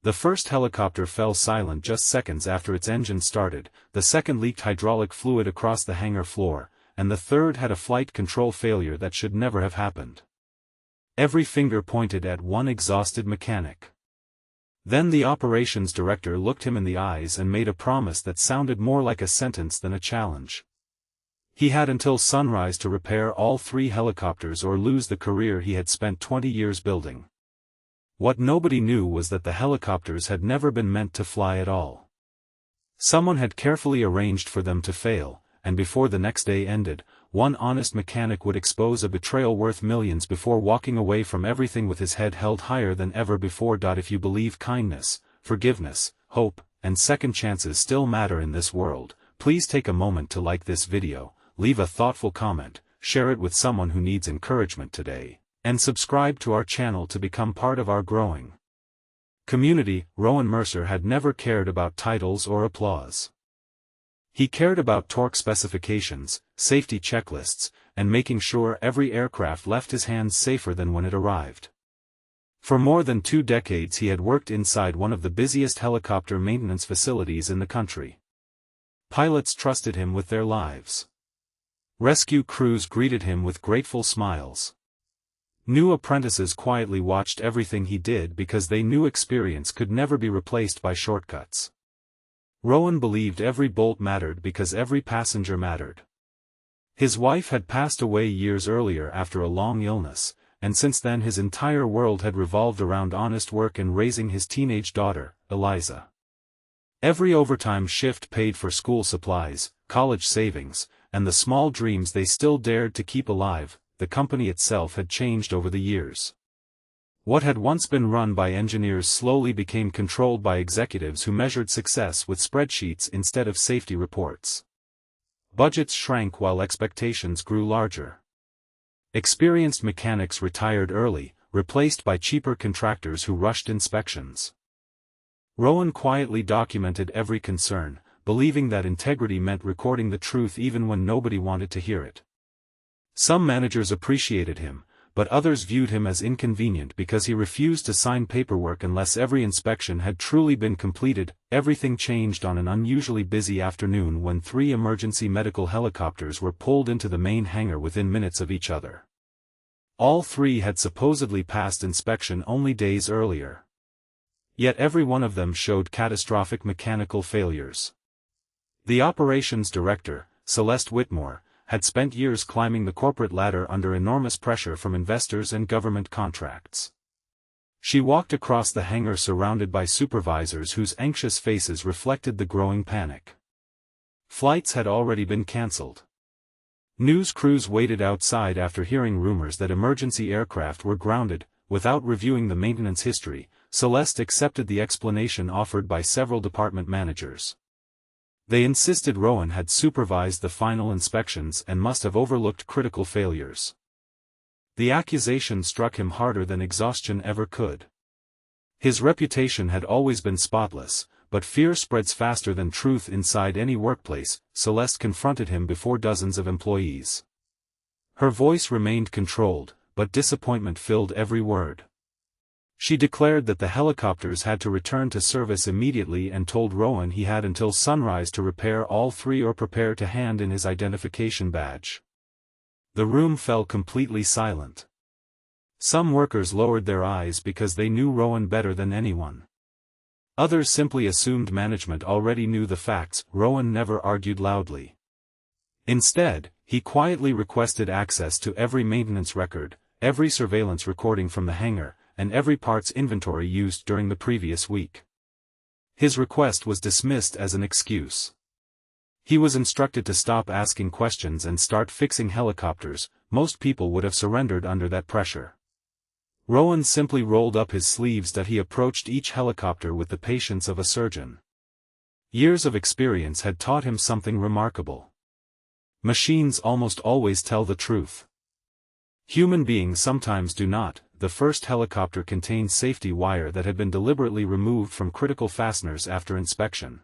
The first helicopter fell silent just seconds after its engine started, the second leaked hydraulic fluid across the hangar floor, and the third had a flight control failure that should never have happened. Every finger pointed at one exhausted mechanic. Then the operations director looked him in the eyes and made a promise that sounded more like a sentence than a challenge. He had until sunrise to repair all 3 helicopters or lose the career he had spent 20 years building. What nobody knew was that the helicopters had never been meant to fly at all. Someone had carefully arranged for them to fail, and before the next day ended, one honest mechanic would expose a betrayal worth millions before walking away from everything with his head held higher than ever before. If you believe kindness, forgiveness, hope, and second chances still matter in this world, please take a moment to like this video, leave a thoughtful comment, share it with someone who needs encouragement today, and subscribe to our channel to become part of our growing community. Rowan Mercer had never cared about titles or applause. He cared about torque specifications, safety checklists, and making sure every aircraft left his hands safer than when it arrived. For more than 2 decades he had worked inside one of the busiest helicopter maintenance facilities in the country. Pilots trusted him with their lives. Rescue crews greeted him with grateful smiles. New apprentices quietly watched everything he did because they knew experience could never be replaced by shortcuts. Rowan believed every bolt mattered because every passenger mattered. His wife had passed away years earlier after a long illness, and since then his entire world had revolved around honest work and raising his teenage daughter, Eliza. Every overtime shift paid for school supplies, college savings, and the small dreams they still dared to keep alive. The company itself had changed over the years. What had once been run by engineers slowly became controlled by executives who measured success with spreadsheets instead of safety reports. Budgets shrank while expectations grew larger. Experienced mechanics retired early, replaced by cheaper contractors who rushed inspections. Rowan quietly documented every concern, believing that integrity meant recording the truth even when nobody wanted to hear it. Some managers appreciated him, but others viewed him as inconvenient because he refused to sign paperwork unless every inspection had truly been completed. Everything changed on an unusually busy afternoon when 3 emergency medical helicopters were pulled into the main hangar within minutes of each other. All 3 had supposedly passed inspection only days earlier. Yet every one of them showed catastrophic mechanical failures. The operations director, Celeste Whitmore, had spent years climbing the corporate ladder under enormous pressure from investors and government contracts. She walked across the hangar surrounded by supervisors whose anxious faces reflected the growing panic. Flights had already been cancelled. News crews waited outside after hearing rumors that emergency aircraft were grounded. Without reviewing the maintenance history, Celeste accepted the explanation offered by several department managers. They insisted Rowan had supervised the final inspections and must have overlooked critical failures. The accusation struck him harder than exhaustion ever could. His reputation had always been spotless, but fear spreads faster than truth inside any workplace. Celeste confronted him before dozens of employees. Her voice remained controlled, but disappointment filled every word. She declared that the helicopters had to return to service immediately and told Rowan he had until sunrise to repair all 3 or prepare to hand in his identification badge. The room fell completely silent. Some workers lowered their eyes because they knew Rowan better than anyone. Others simply assumed management already knew the facts. Rowan never argued loudly. Instead, he quietly requested access to every maintenance record, every surveillance recording from the hangar, and every parts inventory used during the previous week. His request was dismissed as an excuse. He was instructed to stop asking questions and start fixing helicopters. Most people would have surrendered under that pressure. Rowan simply rolled up his sleeves that he approached each helicopter with the patience of a surgeon. Years of experience had taught him something remarkable. Machines almost always tell the truth. Human beings sometimes do not. The first helicopter contained safety wire that had been deliberately removed from critical fasteners after inspection.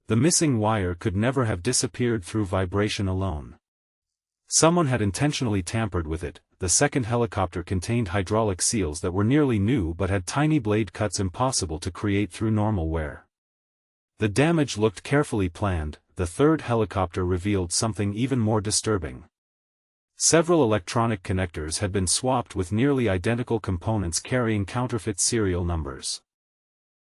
The missing wire could never have disappeared through vibration alone. Someone had intentionally tampered with it. the second helicopter contained hydraulic seals that were nearly new but had tiny blade cuts impossible to create through normal wear. The damage looked carefully planned. The third helicopter revealed something even more disturbing. Several electronic connectors had been swapped with nearly identical components carrying counterfeit serial numbers.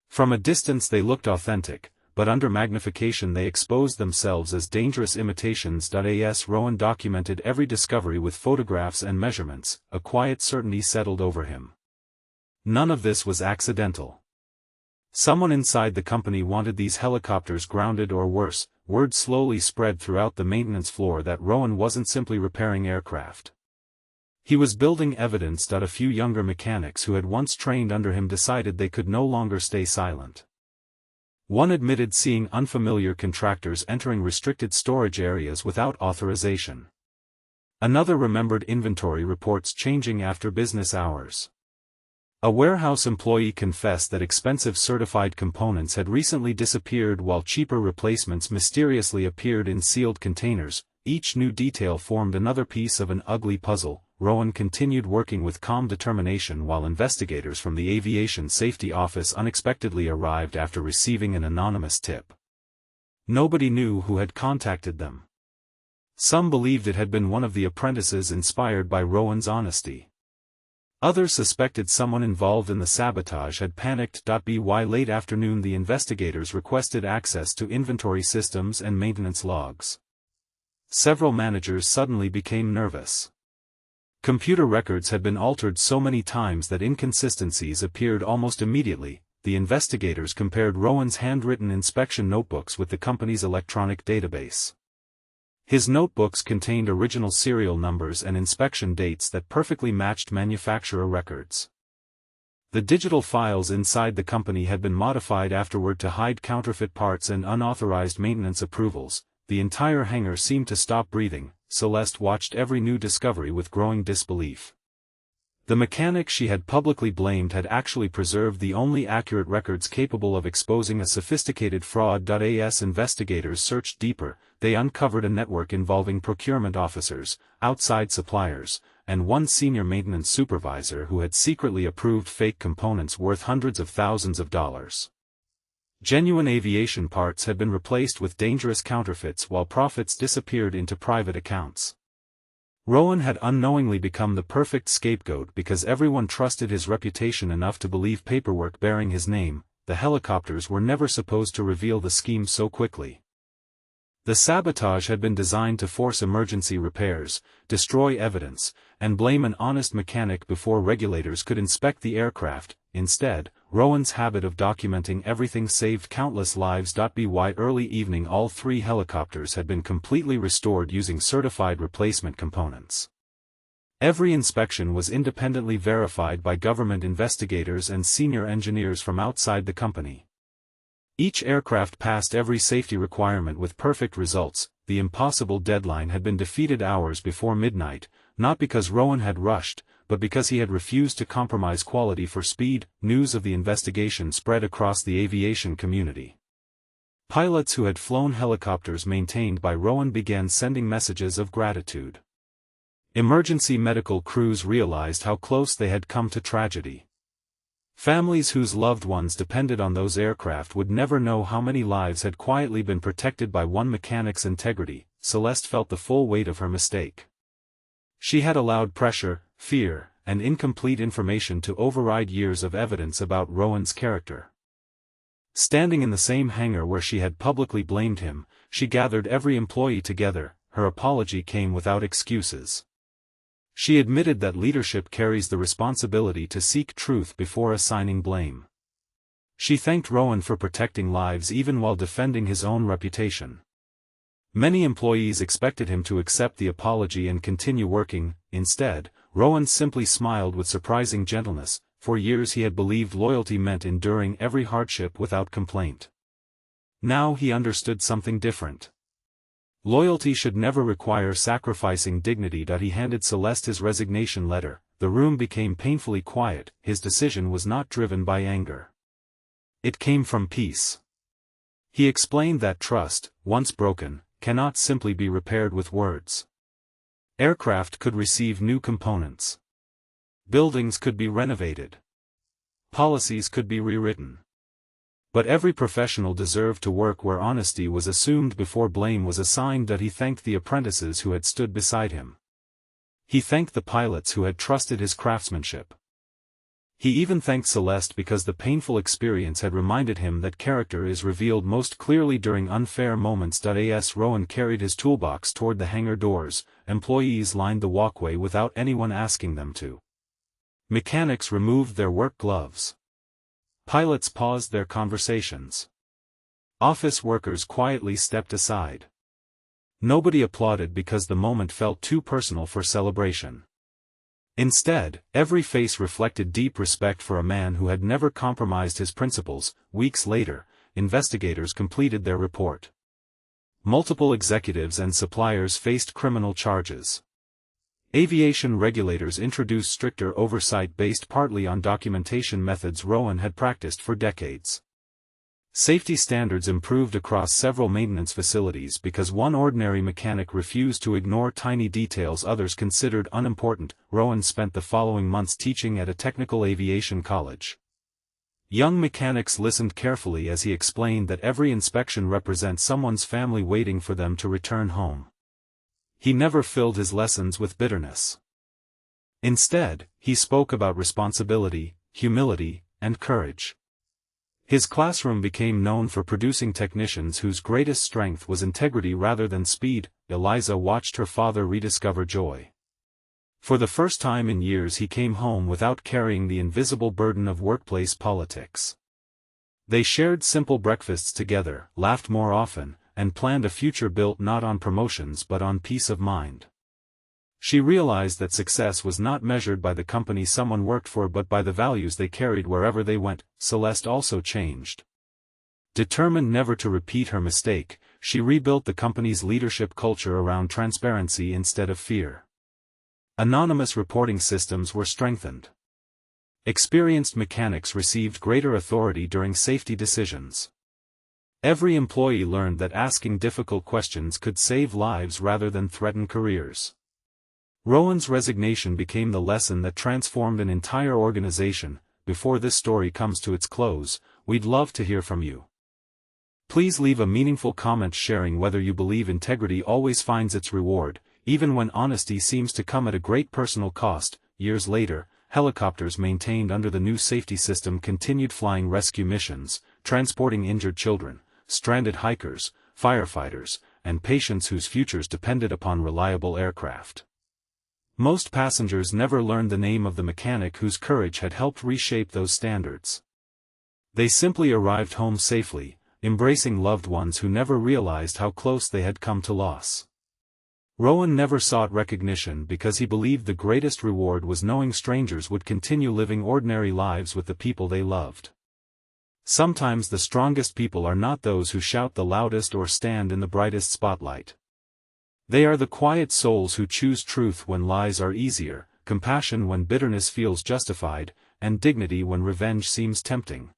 From a distance they looked authentic, but under magnification they exposed themselves as dangerous imitations. As Rowan documented every discovery with photographs and measurements, a quiet certainty settled over him. None of this was accidental. Someone inside the company wanted these helicopters grounded or worse. Word slowly spread throughout the maintenance floor that Rowan wasn't simply repairing aircraft. He was building evidence. A few younger mechanics who had once trained under him decided they could no longer stay silent. One admitted seeing unfamiliar contractors entering restricted storage areas without authorization. Another remembered inventory reports changing after business hours. A warehouse employee confessed that expensive certified components had recently disappeared while cheaper replacements mysteriously appeared in sealed containers. Each new detail formed another piece of an ugly puzzle. Rowan continued working with calm determination while investigators from the Aviation Safety Office unexpectedly arrived after receiving an anonymous tip. Nobody knew who had contacted them. Some believed it had been one of the apprentices inspired by Rowan's honesty. Others suspected someone involved in the sabotage had panicked. By late afternoon the investigators requested access to inventory systems and maintenance logs. Several managers suddenly became nervous. Computer records had been altered so many times that inconsistencies appeared almost immediately. The investigators compared Rowan's handwritten inspection notebooks with the company's electronic database. His notebooks contained original serial numbers and inspection dates that perfectly matched manufacturer records. The digital files inside the company had been modified afterward to hide counterfeit parts and unauthorized maintenance approvals. The entire hangar seemed to stop breathing. Celeste watched every new discovery with growing disbelief. The mechanic she had publicly blamed had actually preserved the only accurate records capable of exposing a sophisticated fraud. As investigators searched deeper, they uncovered a network involving procurement officers, outside suppliers, and one senior maintenance supervisor who had secretly approved fake components worth hundreds of thousands of dollars. Genuine aviation parts had been replaced with dangerous counterfeits while profits disappeared into private accounts. Rowan had unknowingly become the perfect scapegoat because everyone trusted his reputation enough to believe paperwork bearing his name. The helicopters were never supposed to reveal the scheme so quickly. The sabotage had been designed to force emergency repairs, destroy evidence, and blame an honest mechanic before regulators could inspect the aircraft. Instead, Rowan's habit of documenting everything saved countless lives. By early evening all three helicopters had been completely restored using certified replacement components. Every inspection was independently verified by government investigators and senior engineers from outside the company. Each aircraft passed every safety requirement with perfect results. The impossible deadline had been defeated hours before midnight, not because Rowan had rushed, but because he had refused to compromise quality for speed. News of the investigation spread across the aviation community. Pilots who had flown helicopters maintained by Rowan began sending messages of gratitude. Emergency medical crews realized how close they had come to tragedy. Families whose loved ones depended on those aircraft would never know how many lives had quietly been protected by one mechanic's integrity. Celeste felt the full weight of her mistake. She had allowed pressure, fear, and incomplete information to override years of evidence about Rowan's character. Standing in the same hangar where she had publicly blamed him, she gathered every employee together. Her apology came without excuses. She admitted that leadership carries the responsibility to seek truth before assigning blame. She thanked Rowan for protecting lives even while defending his own reputation. Many employees expected him to accept the apology and continue working. Instead, Rowan simply smiled with surprising gentleness. For years he had believed loyalty meant enduring every hardship without complaint. Now he understood something different. Loyalty should never require sacrificing dignity. He handed Celeste his resignation letter. The room became painfully quiet. His decision was not driven by anger. It came from peace. He explained that trust, once broken, cannot simply be repaired with words. Aircraft could receive new components. Buildings could be renovated. Policies could be rewritten. But every professional deserved to work where honesty was assumed before blame was assigned. He thanked the apprentices who had stood beside him. He thanked the pilots who had trusted his craftsmanship. He even thanked Celeste because the painful experience had reminded him that character is revealed most clearly during unfair moments. As Rowan carried his toolbox toward the hangar doors, employees lined the walkway without anyone asking them to. Mechanics removed their work gloves. Pilots paused their conversations. Office workers quietly stepped aside. Nobody applauded because the moment felt too personal for celebration. Instead, every face reflected deep respect for a man who had never compromised his principles. Weeks later, investigators completed their report. Multiple executives and suppliers faced criminal charges. Aviation regulators introduced stricter oversight based partly on documentation methods Rowan had practiced for decades. Safety standards improved across several maintenance facilities because one ordinary mechanic refused to ignore tiny details others considered unimportant. Rowan spent the following months teaching at a technical aviation college. Young mechanics listened carefully as he explained that every inspection represents someone's family waiting for them to return home. He never filled his lessons with bitterness. Instead, he spoke about responsibility, humility, and courage. His classroom became known for producing technicians whose greatest strength was integrity rather than speed. Eliza watched her father rediscover joy. For the first time in years he came home without carrying the invisible burden of workplace politics. They shared simple breakfasts together, laughed more often, and planned a future built not on promotions but on peace of mind. She realized that success was not measured by the company someone worked for but by the values they carried wherever they went. Celeste also changed. Determined never to repeat her mistake, she rebuilt the company's leadership culture around transparency instead of fear. Anonymous reporting systems were strengthened. Experienced mechanics received greater authority during safety decisions. Every employee learned that asking difficult questions could save lives rather than threaten careers. Rowan's resignation became the lesson that transformed an entire organization. Before this story comes to its close, we'd love to hear from you. Please leave a meaningful comment sharing whether you believe integrity always finds its reward, even when honesty seems to come at a great personal cost. Years later, helicopters maintained under the new safety system continued flying rescue missions, transporting injured children, stranded hikers, firefighters, and patients whose futures depended upon reliable aircraft. Most passengers never learned the name of the mechanic whose courage had helped reshape those standards. They simply arrived home safely, embracing loved ones who never realized how close they had come to loss. Rowan never sought recognition because he believed the greatest reward was knowing strangers would continue living ordinary lives with the people they loved. Sometimes the strongest people are not those who shout the loudest or stand in the brightest spotlight. They are the quiet souls who choose truth when lies are easier, compassion when bitterness feels justified, and dignity when revenge seems tempting.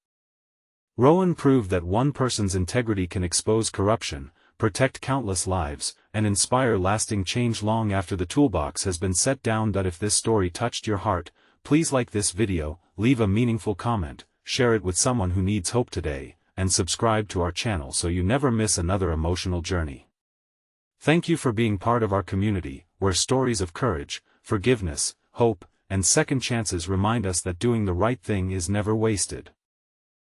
Rowan proved that one person's integrity can expose corruption, protect countless lives, and inspire lasting change long after the toolbox has been set down. If this story touched your heart, please like this video, leave a meaningful comment, share it with someone who needs hope today, and subscribe to our channel so you never miss another emotional journey. Thank you for being part of our community, where stories of courage, forgiveness, hope, and second chances remind us that doing the right thing is never wasted.